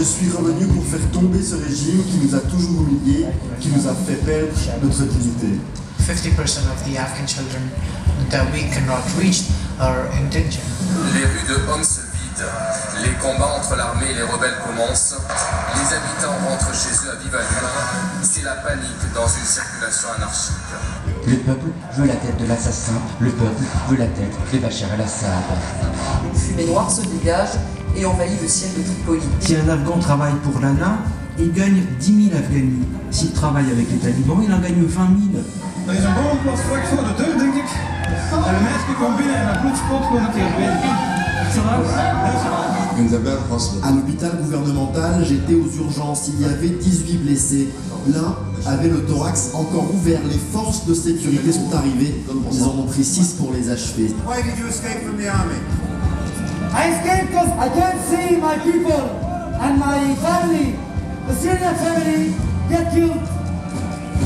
suis revenu pour faire tomber ce régime qui nous a toujours humiliés, qui nous a fait perdre notre dignité. 50% of the Afghan children that we cannot reach are in danger. Les rues de Homs se vident, les combats entre l'armée et les rebelles commencent, les habitants rentrent chez eux à vive allure, c'est la panique dans une circulation anarchique. Le peuple veut la tête de l'assassin, le peuple veut la tête de Bachar el-Assad. Une fumée noire se dégage et envahit le ciel de Tripoli. Si un Afghan travaille pour l'ANA, il gagne 10 000 Afghani. S'il travaille avec les talibans, il en gagne 20 000. Er is een bovenplasvlak voor de deur, denk ik. En een meisje komt binnen en een bloedspot gewoon een keer binnen. À l'hôpital gouvernemental, j'étais aux urgences. Il y avait 18 blessés. L'un avait le thorax encore ouvert. Les forces de sécurité sont arrivées. Ils en ont pris 6 pour les achever. Why did you escape from the army? I escaped because I can't see my people and my family, the Syrian family, get killed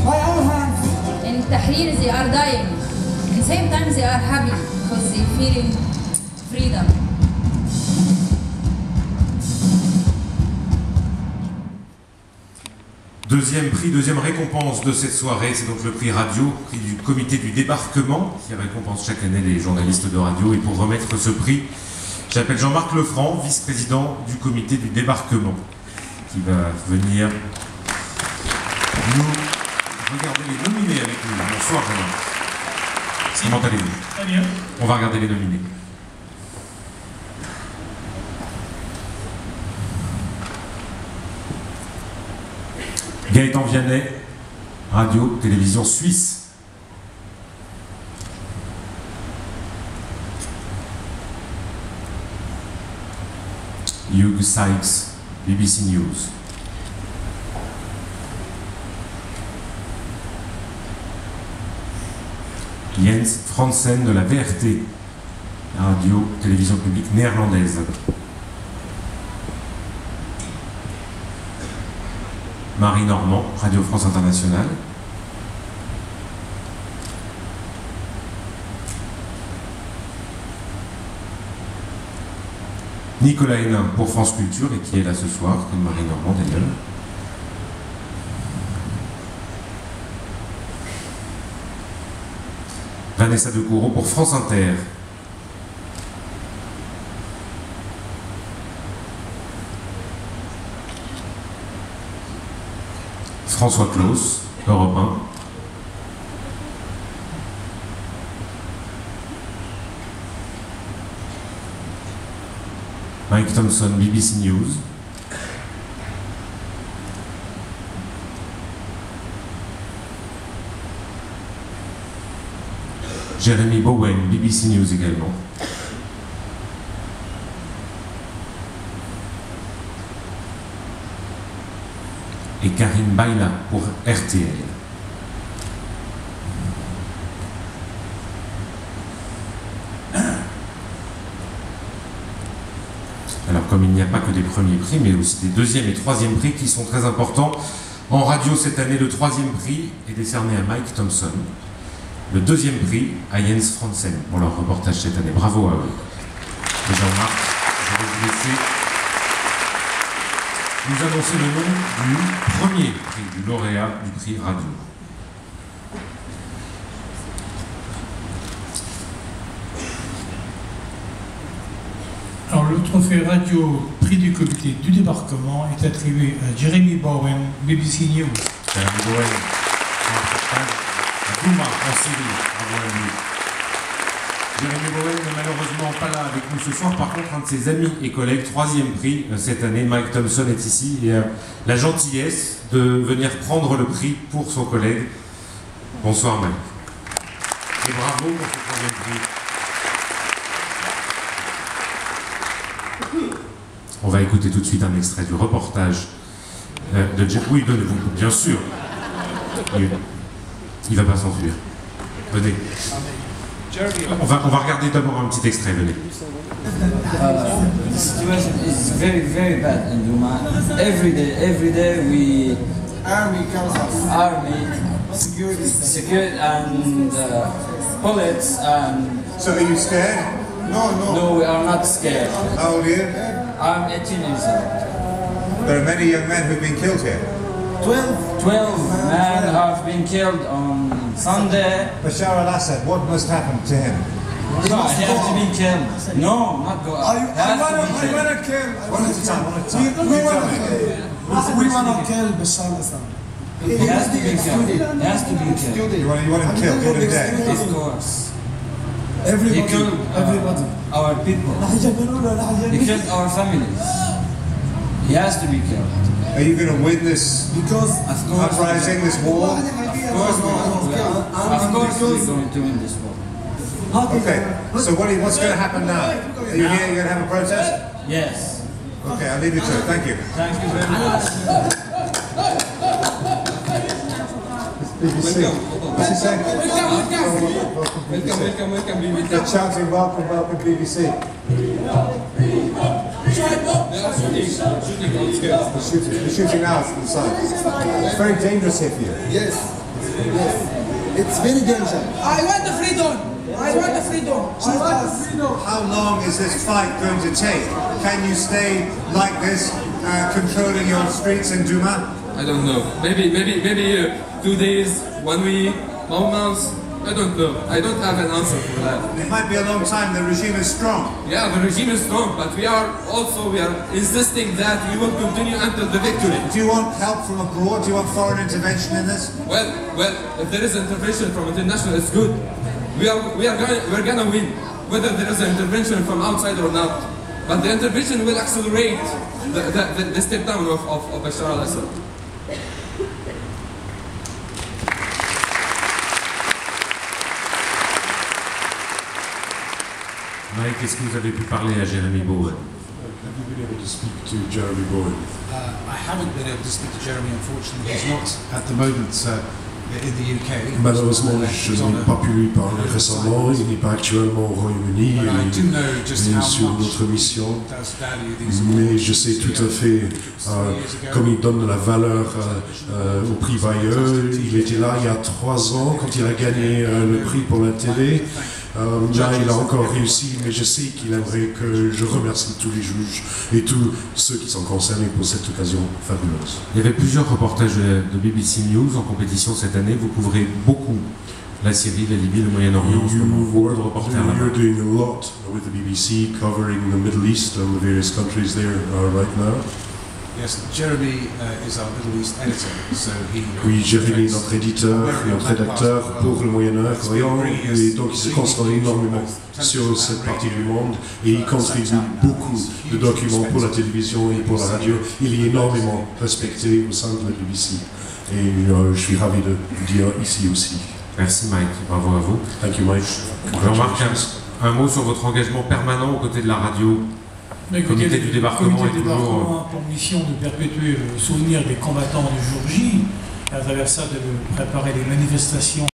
by our hands. In Tahrir, they are dying. At the same time, they are happy because they feeling freedom. Deuxième prix, deuxième récompense de cette soirée, c'est donc le prix radio, prix du comité du débarquement, qui récompense chaque année les journalistes de radio. Et pour remettre ce prix, j'appelle Jean-Marc Lefranc, vice-président du comité du débarquement, qui va venir nous regarder les nominés avec nous. Bonsoir Jean-Marc. Comment allez-vous? Très bien. On va regarder les nominés. Gaëtan Vianney, radio, télévision suisse. Hugh Sykes, BBC News. Jens Fransen de la VRT, radio, télévision publique néerlandaise. Marie Normand, Radio France Internationale. Nicolas Hénin pour France Culture, et qui est là ce soir, comme Marie Normand d'ailleurs. Vanessa de Courreau pour France Inter. François Claus, Europe 1. Mike Thompson, BBC News. Jeremy Bowen, BBC News également. Et Karim Baila pour RTL. Alors comme il n'y a pas que des premiers prix, mais aussi des deuxième et troisième prix qui sont très importants. En radio cette année, le troisième prix est décerné à Mike Thompson. Le deuxième prix à Jens Fransen pour leur reportage cette année. Bravo à eux. Et Jean-Marc, je vais vous laisser nous annoncer le nom du premier prix, du lauréat du prix radio. Alors, le trophée radio prix du comité du débarquement est attribué à Jeremy Bowen, BBC News. Jeremy Bowen, à Douma, en Syrie. Bravo à lui. Jeremy Bowen n'est malheureusement pas là avec nous ce soir. Par contre, un de ses amis et collègues, troisième prix cette année, Mike Thompson est ici et a la gentillesse de venir prendre le prix pour son collègue. Bonsoir Mike. Et bravo pour ce troisième prix. On va écouter tout de suite un extrait du reportage de Jeff. Oui, donnez-vous, bien sûr. Il va pas s'enfuir. Venez. On va regarder d'abord un petit extrait, venez. The situation is very, very bad in Douma. Every day we... Army comes up. Army, security and bullets and... So are you scared? No. No, we are not scared. How old are you? I'm 18 years old. There are many young men who've been killed here. 12 men have been killed on Sunday. Bashar al-Assad, what must happen to him? No, he has to be killed. No, not go out. I want to kill. One at a time, one at a time. We want to kill Bashar al-Assad. He has to be killed. He has to be killed. You want him killed? You want him dead? Of course. Everybody. He killed our people. He killed our families. He has to be killed. Are you going to win this uprising, this war? Of course we're going to win this war. Okay, so what's going to happen now? Are you here, you're going to have a protest? Yes. Okay, I'll leave you to it. Thank you. Thank you very much. BBC. What's he saying? Welcome, BBC. They're shouting, welcome, BBC. They're shooting now from the side. It's very dangerous here for you. Yes. It's very dangerous. I want the freedom. I want the freedom. How long is this fight going to take? Can you stay like this, controlling your streets in Duma? I don't know. Maybe 2 days, 1 week, 1 month. I don't know. I don't have an answer for that. It might be a long time. The regime is strong. Yeah, the regime is strong, but we are insisting that we will continue until the victory. Do you want help from abroad? Do you want foreign intervention in this? Well, if there is intervention from international, it's good. We're gonna win, whether there is an intervention from outside or not. But the intervention will accelerate the step down of Bashar al-Assad. Mike, est-ce que vous avez pu parler à Jeremy Bowen? Have you been able to speak to Jeremy Bowen? I haven't been able to speak to Jeremy, unfortunately. He's not at the moment in the UK. Malheureusement, je n'ai pas pu lui parler récemment. Il n'est pas actuellement au Royaume-Uni. Il est sur notre mission. Mais je sais tout à fait, comme il donne de la valeur au prix Bayeux. Il était là il y a 3 ans quand il a gagné le prix pour la télé. Là, il a encore réussi, mais je sais qu'il aimerait que je remercie tous les juges et tous ceux qui sont concernés pour cette occasion fabuleuse. Il y avait plusieurs reportages de BBC News en compétition cette année. Vous couvrez beaucoup la Syrie, la Libye, le Moyen-Orient en ce moment. Beaucoup de reporters là-bas. You're doing a lot with the BBC, covering the Middle East and the various countries there right now. Yes, Jeremy is our Middle East editor, so he. Oui, Jérémy est notre éditeur et notre rédacteur pour le Moyen-Orient, et donc il se concentre énormément sur cette partie du monde et il contribue beaucoup de documents pour la télévision et pour la radio. Il est énormément respecté au sein de la BBC et je suis ravi de le dire ici aussi. Merci Mike, bravo à vous. Thank you Mike. Jean-Marc, un mot sur votre engagement permanent aux côtés de la radio. Le comité du débarquement est toujours... pour mission de perpétuer le souvenir des combattants du jour J, et à travers ça de préparer les manifestations